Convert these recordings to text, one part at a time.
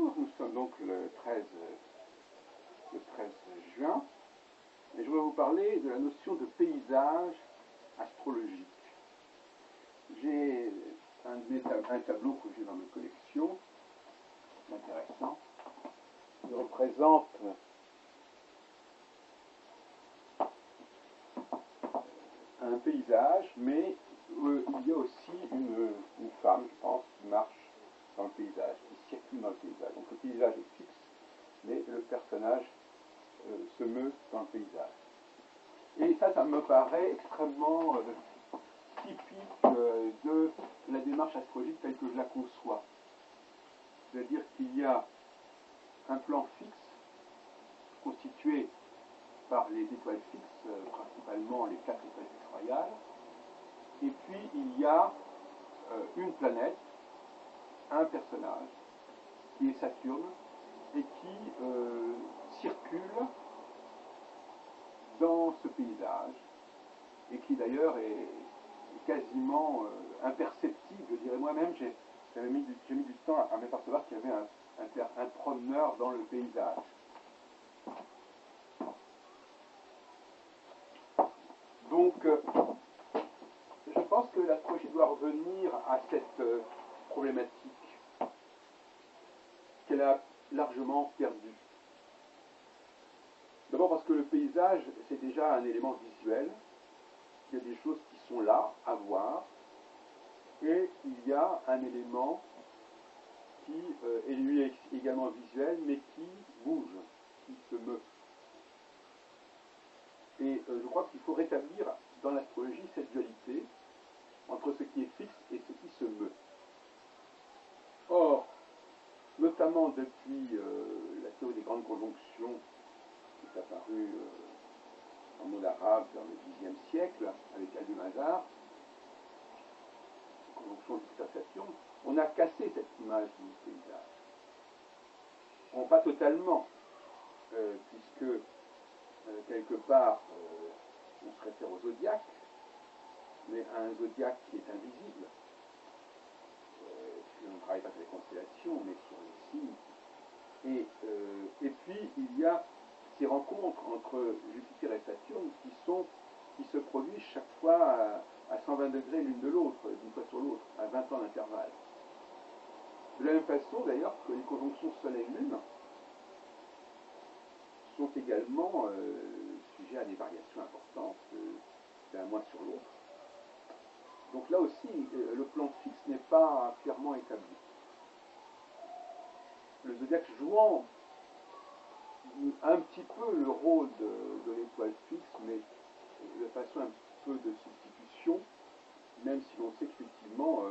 Bonjour, nous sommes donc le 13 juin et je voudrais vous parler de la notion de paysage astrologique. J'ai un tableau que j'ai dans mes collections, intéressant. Il représente un paysage, mais il y a aussi une femme, je pense, qui marche dans le paysage, qui circule dans le paysage. Donc le paysage est fixe, mais le personnage se meut dans le paysage. Et ça me paraît extrêmement typique de la démarche astrologique telle que je la conçois. C'est-à-dire qu'il y a un plan fixe constitué par les étoiles fixes, principalement les 4 étoiles fixes royales, et puis il y a une planète, un personnage, qui est Saturne, et qui circule dans ce paysage, et qui d'ailleurs est quasiment imperceptible, je dirais moi-même. J'ai mis du temps à m'apercevoir qu'il y avait un promeneur dans le paysage. Donc, je pense que l'astrologie doit revenir à cette problématique qu'elle a largement perdue. D'abord parce que le paysage, c'est déjà un élément visuel. Il y a des choses qui sont là, à voir, et il y a un élément qui est lui également visuel, mais qui bouge, qui se meut. Et je crois qu'il faut rétablir dans l'astrologie cette dualité entre ce qui est fixe et ce qui se meut. Or, notamment depuis la théorie des grandes conjonctions qui est apparue en monde arabe vers le Xe siècle avec Al-Mazar, conjonction Jupiter-Saturne, on a cassé cette image du paysage. Bon, pas totalement, puisque quelque part on se réfère au zodiaque, mais à un zodiaque qui est invisible. On ne travaille pas sur les constellations, mais sur les signes. Et puis il y a ces rencontres entre Jupiter et Saturne qui se produisent chaque fois à 120 degrés l'une de l'autre, d'une fois sur l'autre, à 20 ans d'intervalle. De la même façon d'ailleurs que les conjonctions Soleil-Lune sont également sujets à des variations importantes d'un mois sur l'autre. Donc là aussi, le plan fixe n'est pas clairement établi. Le zodiaque jouant un petit peu le rôle de l'étoile fixe, mais de façon un peu de substitution, même si l'on sait qu'effectivement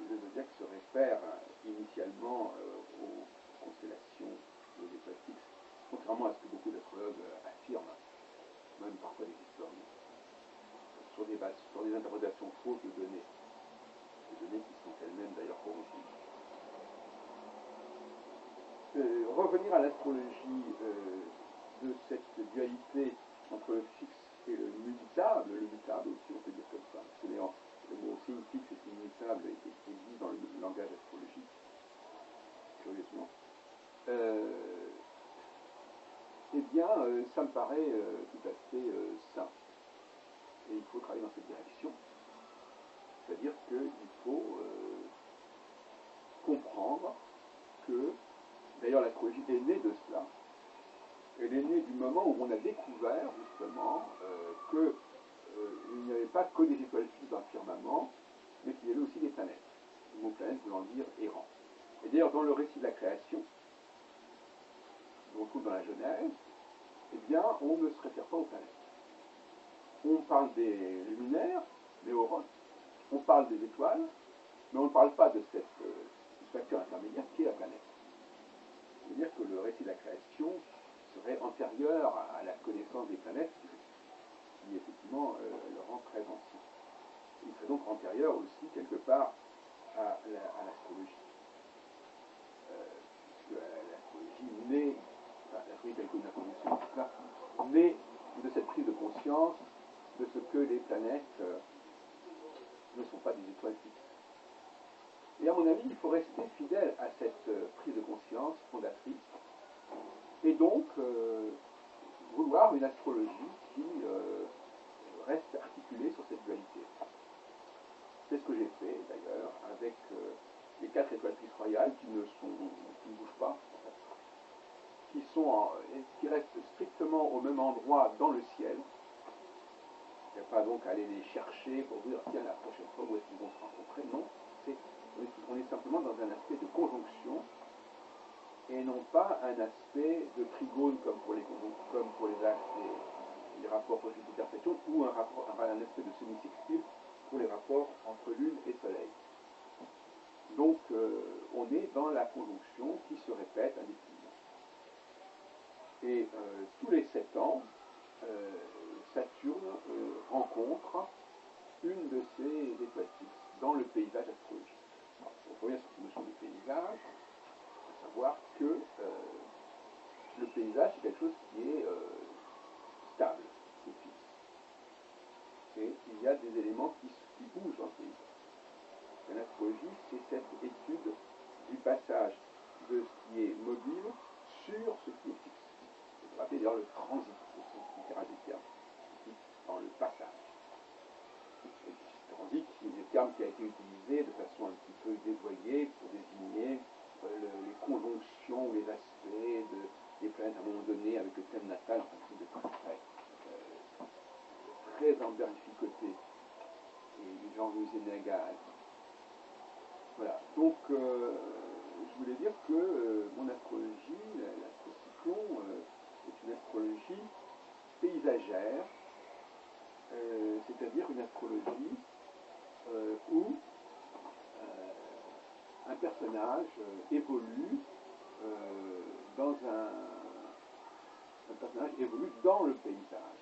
le zodiaque se réfère initialement aux constellations aux étoiles fixes, contrairement à ce que beaucoup d'astrologues affirment, même parfois des historiens, sur des interprétations fausses de données, des données qui sont elles-mêmes d'ailleurs corrompues. Revenir à l'astrologie de cette dualité entre le fixe et le mutable aussi on peut dire comme ça, parce que d'ailleurs le mot signe fixe et signe mutable existe dans le langage astrologique, curieusement. Eh bien, ça me paraît tout à fait simple. Et il faut travailler dans cette direction. C'est-à-dire qu'il faut comprendre que, d'ailleurs l'astrologie est née de cela, elle est née du moment où on a découvert justement qu'il n'y avait pas que des étoiles fixes dans le firmament, mais qu'il y avait aussi des planètes. Le mot planète voulant dire errant. Et d'ailleurs dans le récit de la création, qu'on trouve dans la Genèse, eh bien on ne se réfère pas aux planètes. On parle des luminaires, des aurones, on parle des étoiles, mais on ne parle pas de cette facteur intermédiaire qui est la planète. C'est-à-dire que le récit de la création serait antérieur à la connaissance des planètes, qui effectivement le rend très ancien. Il serait donc antérieur aussi quelque part à l'astrologie. Puisque l'astrologie naît, l'astrologie telle que nous la connaissons, naît de cette prise de conscience de ce que les planètes ne sont pas des étoiles fixes. Et à mon avis, il faut rester fidèle à cette prise de conscience fondatrice, et donc vouloir une astrologie qui reste articulée sur cette dualité. C'est ce que j'ai fait d'ailleurs avec les 4 étoiles fixes royales qui ne bougent pas, qui restent strictement au même endroit dans le ciel. Il n'y a pas donc à aller les chercher pour dire tiens la prochaine fois où est-ce qu'ils vont se rencontrer. Non, on est simplement dans un aspect de conjonction et non pas un aspect de trigone comme pour les axes et les rapports Jupiter-Saturne ou un aspect de semi-sextile pour les rapports entre Lune et Soleil. Donc on est dans la conjonction qui se répète indéfiniment. Et tous les 7 ans, Saturne rencontre une de ces étoiles fixes dans le paysage astrologique. Alors, on revient sur cette notion de paysage, à savoir que le paysage c'est quelque chose qui est stable, qui est fixe. Et il y a des éléments qui bougent dans le paysage. L'astrologie, c'est cette étude du passage de ce qui est mobile sur ce qui est fixe. On va appeler d'ailleurs le transit, au sens littéral du terme, dans le passage. Et ce transit, c'est le terme qui a été utilisé de façon un petit peu dévoyée pour désigner les conjonctions ou les aspects des planètes à un moment donné avec le thème natal, enfin de très emberlificoté et Jean-Louis Sénégal. Voilà, donc je voulais dire que mon astrologie, l'astrocyclon, est une astrologie paysagère, c'est-à-dire une astrologie où un personnage évolue un personnage évolue dans le paysage.